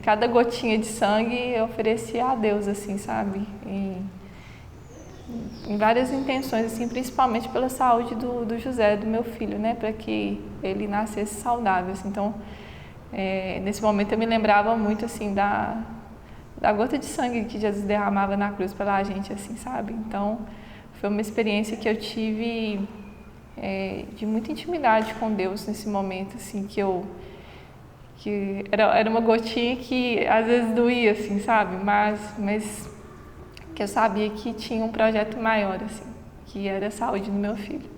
Cada gotinha de sangue eu oferecia a Deus, assim, sabe? Em várias intenções, assim, principalmente pela saúde do José, do meu filho, né? Para que ele nascesse saudável, assim. Então, nesse momento eu me lembrava muito, assim, da gota de sangue que Jesus derramava na cruz pela gente, assim, sabe? Então, foi uma experiência que eu tive de muita intimidade com Deus nesse momento, assim, que era uma gotinha que às vezes doía, assim, sabe? Mas que eu sabia que tinha um projeto maior, assim, que era a saúde do meu filho.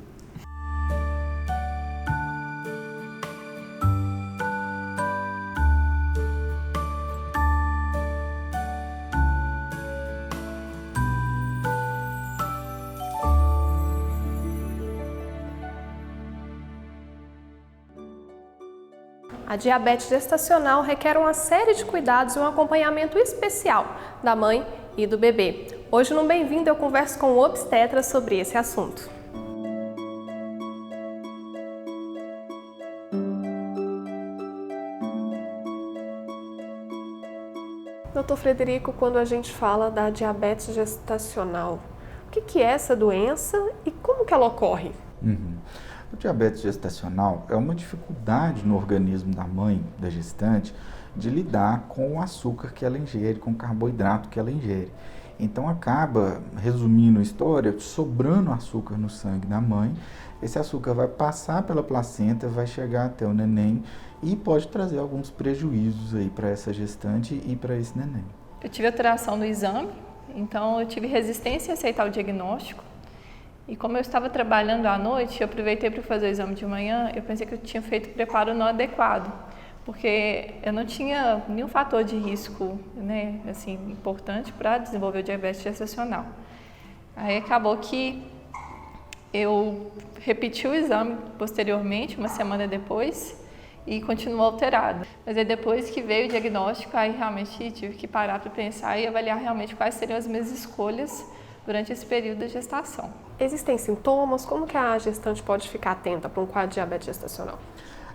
A diabetes gestacional requer uma série de cuidados e um acompanhamento especial da mãe e do bebê. Hoje no Bem-vindo eu converso com o obstetra sobre esse assunto. Doutor Frederico, quando a gente fala da diabetes gestacional, o que é essa doença e como que ela ocorre? O diabetes gestacional é uma dificuldade no organismo da mãe, da gestante, de lidar com o açúcar que ela ingere, com o carboidrato que ela ingere. Então acaba, resumindo a história, sobrando açúcar no sangue da mãe. Esse açúcar vai passar pela placenta, vai chegar até o neném e pode trazer alguns prejuízos aí para essa gestante e para esse neném. Eu tive alteração do exame, então eu tive resistência a aceitar o diagnóstico. E como eu estava trabalhando à noite, eu aproveitei para fazer o exame de manhã, eu pensei que eu tinha feito o preparo não adequado, porque eu não tinha nenhum fator de risco, né, assim, importante para desenvolver o diabetes gestacional. Aí acabou que eu repeti o exame posteriormente, uma semana depois, e continuou alterado. Mas aí depois que veio o diagnóstico, aí realmente tive que parar para pensar e avaliar realmente quais seriam as minhas escolhas durante esse período da gestação. Existem sintomas? Como que a gestante pode ficar atenta para um quadro de diabetes gestacional?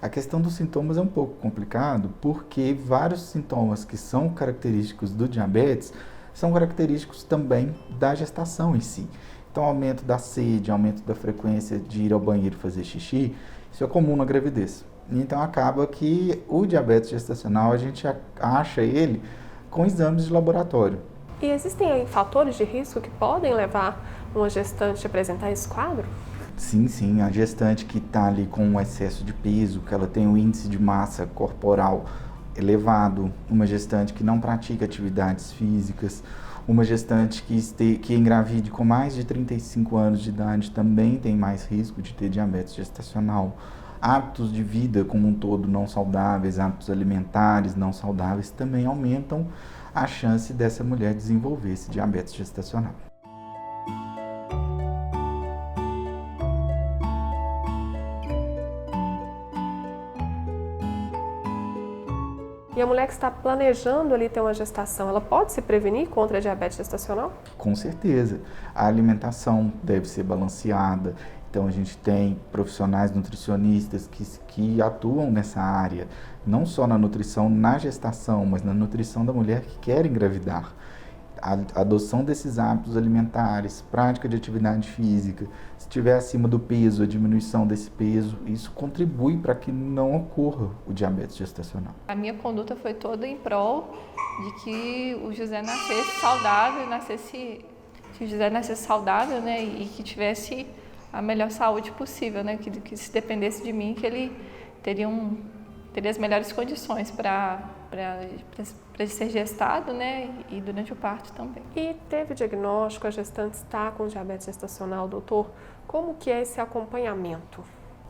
A questão dos sintomas é um pouco complicado porque vários sintomas que são característicos do diabetes são característicos também da gestação em si. Então, aumento da sede, aumento da frequência de ir ao banheiro fazer xixi, isso é comum na gravidez. Então, acaba que o diabetes gestacional a gente acha ele com exames de laboratório. E existem aí fatores de risco que podem levar uma gestante a apresentar esse quadro? Sim, a gestante que está ali com um excesso de peso, que ela tem um índice de massa corporal elevado, uma gestante que não pratica atividades físicas, uma gestante que engravide com mais de 35 anos de idade também tem mais risco de ter diabetes gestacional. Hábitos de vida como um todo não saudáveis, hábitos alimentares não saudáveis também aumentam a chance dessa mulher desenvolver esse diabetes gestacional. E a mulher que está planejando ali ter uma gestação, ela pode se prevenir contra a diabetes gestacional? Com certeza. A alimentação deve ser balanceada. Então, a gente tem profissionais nutricionistas que atuam nessa área, não só na nutrição na gestação, mas na nutrição da mulher que quer engravidar. A adoção desses hábitos alimentares, prática de atividade física, se estiver acima do peso, a diminuição desse peso, isso contribui para que não ocorra o diabetes gestacional. A minha conduta foi toda em prol de que o José nascesse saudável, que o José nascesse saudável, né, e que tivesse a melhor saúde possível, né, que se dependesse de mim, que ele teria as melhores condições para ser gestado, né, e durante o parto também. E teve diagnóstico, a gestante está com diabetes gestacional, doutor, como que é esse acompanhamento?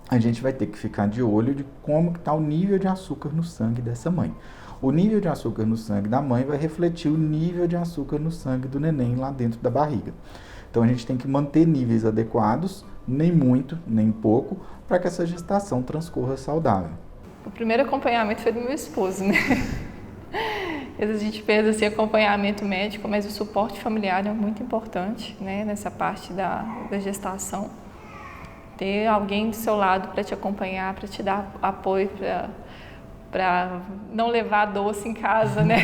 A gente vai ter que ficar de olho de como está o nível de açúcar no sangue dessa mãe. O nível de açúcar no sangue da mãe vai refletir o nível de açúcar no sangue do neném lá dentro da barriga. Então a gente tem que manter níveis adequados, nem muito, nem pouco, para que essa gestação transcorra saudável. O primeiro acompanhamento foi do meu esposo, né? Às vezes a gente pensa assim, acompanhamento médico, mas o suporte familiar é muito importante, né, nessa parte da gestação. Ter alguém do seu lado para te acompanhar, para te dar apoio, para não levar doce em casa, né?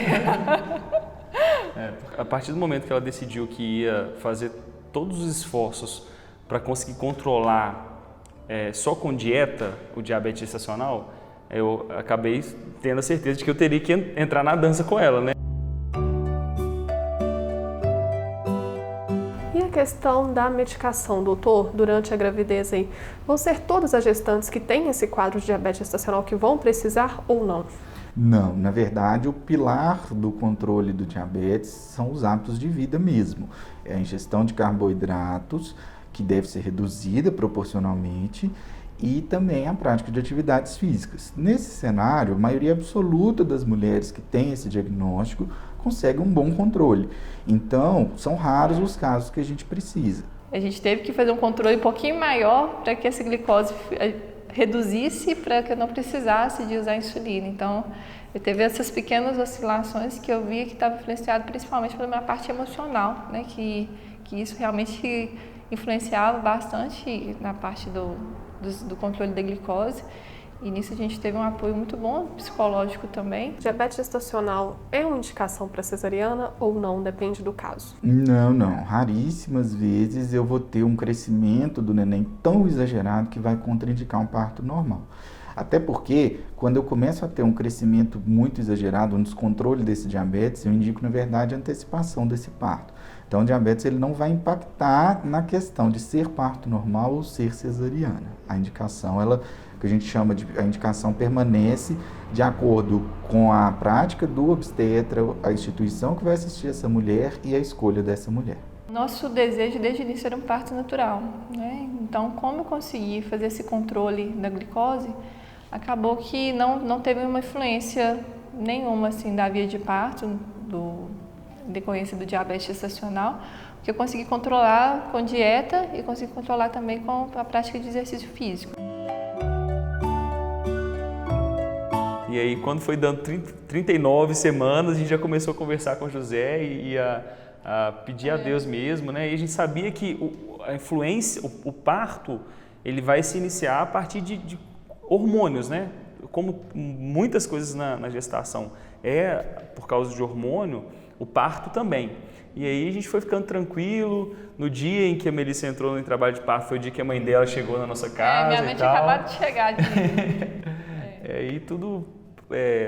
A partir do momento que ela decidiu que ia fazer todos os esforços para conseguir controlar só com dieta o diabetes gestacional, eu acabei tendo a certeza de que eu teria que entrar na dança com ela, né? E a questão da medicação, doutor, durante a gravidez aí, vão ser todas as gestantes que têm esse quadro de diabetes gestacional que vão precisar ou não? Não, na verdade, o pilar do controle do diabetes são os hábitos de vida mesmo. É a ingestão de carboidratos, que deve ser reduzida proporcionalmente, e também a prática de atividades físicas. Nesse cenário, a maioria absoluta das mulheres que têm esse diagnóstico consegue um bom controle. Então, são raros os casos que a gente precisa. A gente teve que fazer um controle um pouquinho maior para que essa glicose reduzisse, para que eu não precisasse de usar insulina. Então, eu teve essas pequenas oscilações que eu via que estava influenciado principalmente pela minha parte emocional, né? Que isso realmente influenciava bastante na parte do controle da glicose. E nisso a gente teve um apoio muito bom, psicológico também. Diabetes gestacional é uma indicação para cesariana ou não? Depende do caso. Não. Raríssimas vezes eu vou ter um crescimento do neném tão exagerado que vai contraindicar um parto normal. Até porque, quando eu começo a ter um crescimento muito exagerado, um descontrole desse diabetes, eu indico, na verdade, a antecipação desse parto. Então, o diabetes ele não vai impactar na questão de ser parto normal ou ser cesariana. A indicação, que a gente chama a indicação permanece de acordo com a prática do obstetra, a instituição que vai assistir essa mulher e a escolha dessa mulher. Nosso desejo desde o início era um parto natural, né? Então, como eu consegui fazer esse controle da glicose, acabou que não teve uma influência nenhuma assim, da via de parto, decorrência do diabetes gestacional, que eu consegui controlar com dieta e consegui controlar também com a prática de exercício físico. E aí, quando foi dando 39 semanas, a gente já começou a conversar com o José e a pedir a Deus mesmo, né? E a gente sabia que a influência, o parto, ele vai se iniciar a partir de hormônios, né? Como muitas coisas na gestação por causa de hormônio, o parto também. E aí a gente foi ficando tranquilo. No dia em que a Melissa entrou no trabalho de parto, foi o dia que a mãe dela chegou na nossa casa. Minha mãe tinha acabado de chegar. E tudo,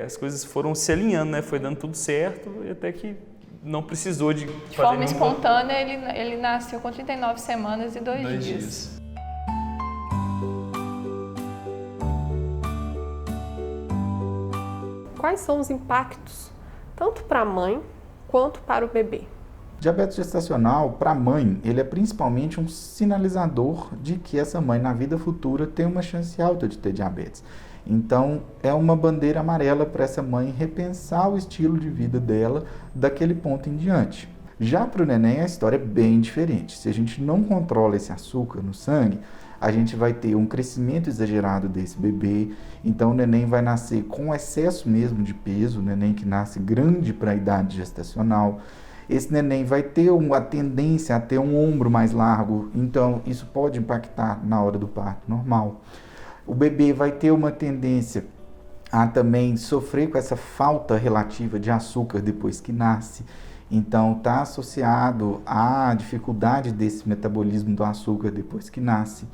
as coisas foram se alinhando, né? Foi dando tudo certo e até que não precisou de fazer forma espontânea, ele nasceu com 39 semanas e 2 dias. Quais são os impactos, tanto para a mãe quanto para o bebê? Diabetes gestacional, para a mãe, ele é principalmente um sinalizador de que essa mãe, na vida futura, tem uma chance alta de ter diabetes. Então, é uma bandeira amarela para essa mãe repensar o estilo de vida dela daquele ponto em diante. Já para o neném, a história é bem diferente. Se a gente não controla esse açúcar no sangue, a gente vai ter um crescimento exagerado desse bebê. Então, o neném vai nascer com excesso mesmo de peso, o neném que nasce grande para a idade gestacional. Esse neném vai ter a tendência a ter um ombro mais largo, então isso pode impactar na hora do parto normal. O bebê vai ter uma tendência a também sofrer com essa falta relativa de açúcar depois que nasce. Então, está associado à dificuldade desse metabolismo do açúcar depois que nasce.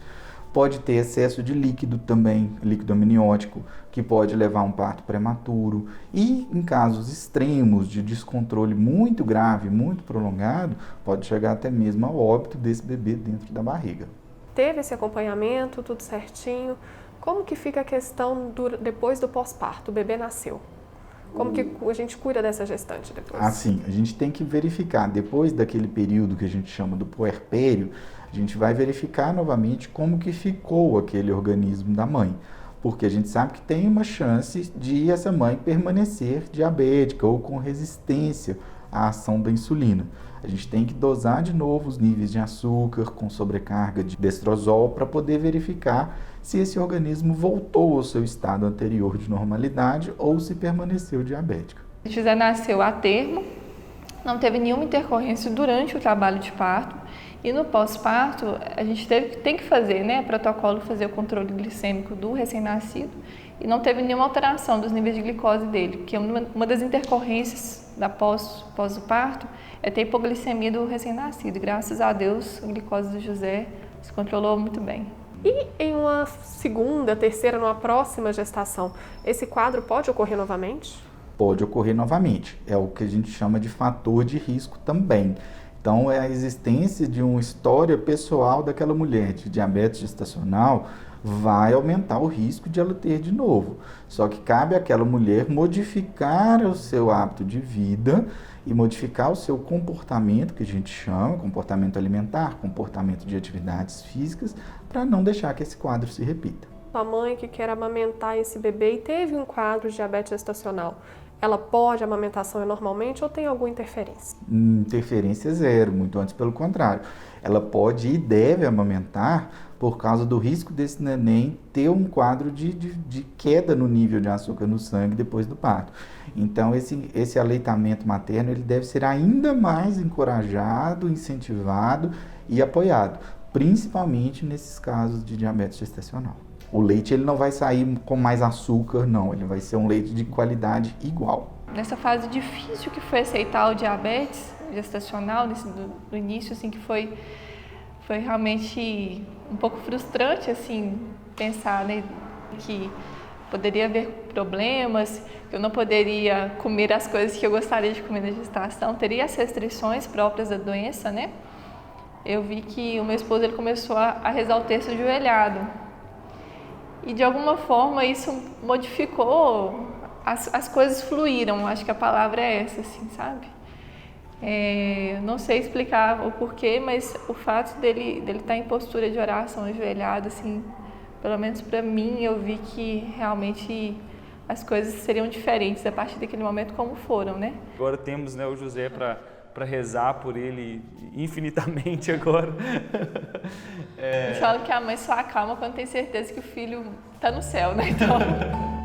Pode ter excesso de líquido também, líquido amniótico, que pode levar a um parto prematuro. E em casos extremos de descontrole muito grave, muito prolongado, pode chegar até mesmo ao óbito desse bebê dentro da barriga. Teve esse acompanhamento, tudo certinho. Como que fica a questão depois do pós-parto? O bebê nasceu. Como que a gente cuida dessa gestante depois? Assim, a gente tem que verificar, depois daquele período que a gente chama do puerpério, a gente vai verificar novamente como que ficou aquele organismo da mãe. Porque a gente sabe que tem uma chance de essa mãe permanecer diabética ou com resistência à ação da insulina. A gente tem que dosar de novo os níveis de açúcar com sobrecarga de destrozol para poder verificar se esse organismo voltou ao seu estado anterior de normalidade ou se permaneceu diabética. A José nasceu a termo, não teve nenhuma intercorrência durante o trabalho de parto e no pós-parto a gente tem que fazer, né, protocolo fazer o controle glicêmico do recém-nascido e não teve nenhuma alteração dos níveis de glicose dele, que uma das intercorrências pós o parto é ter hipoglicemia do recém-nascido. Graças a Deus, a glicose do José se controlou muito bem. E em uma segunda, terceira, numa próxima gestação, esse quadro pode ocorrer novamente? Pode ocorrer novamente. É o que a gente chama de fator de risco também. Então, é a existência de uma história pessoal daquela mulher de diabetes gestacional vai aumentar o risco de ela ter de novo. Só que cabe àquela mulher modificar o seu hábito de vida e modificar o seu comportamento, que a gente chama, comportamento alimentar, comportamento de atividades físicas, para não deixar que esse quadro se repita. A mãe que quer amamentar esse bebê e teve um quadro de diabetes gestacional, ela pode, a amamentação normalmente ou tem alguma interferência? Interferência zero, muito antes pelo contrário. Ela pode e deve amamentar por causa do risco desse neném ter um quadro de queda no nível de açúcar no sangue depois do parto. Então, esse aleitamento materno ele deve ser ainda mais encorajado, incentivado e apoiado, principalmente nesses casos de diabetes gestacional. O leite ele não vai sair com mais açúcar, não. Ele vai ser um leite de qualidade igual. Nessa fase difícil que foi aceitar o diabetes gestacional, no início, assim, que foi realmente um pouco frustrante, assim, pensar, né, que poderia haver problemas, que eu não poderia comer as coisas que eu gostaria de comer na gestação, teria as restrições próprias da doença, né? Eu vi que o meu esposo ele começou a rezar o terço ajoelhado. E de alguma forma isso modificou, as coisas fluíram, acho que a palavra é essa, assim, sabe? Não sei explicar o porquê, mas o fato dele estar em postura de oração, ajoelhado, assim, pelo menos para mim, eu vi que realmente as coisas seriam diferentes a partir daquele momento como foram, né? Agora temos, né, o José para rezar por ele infinitamente agora. Eu falo que a mãe só acalma quando tem certeza que o filho está no céu, né? Então...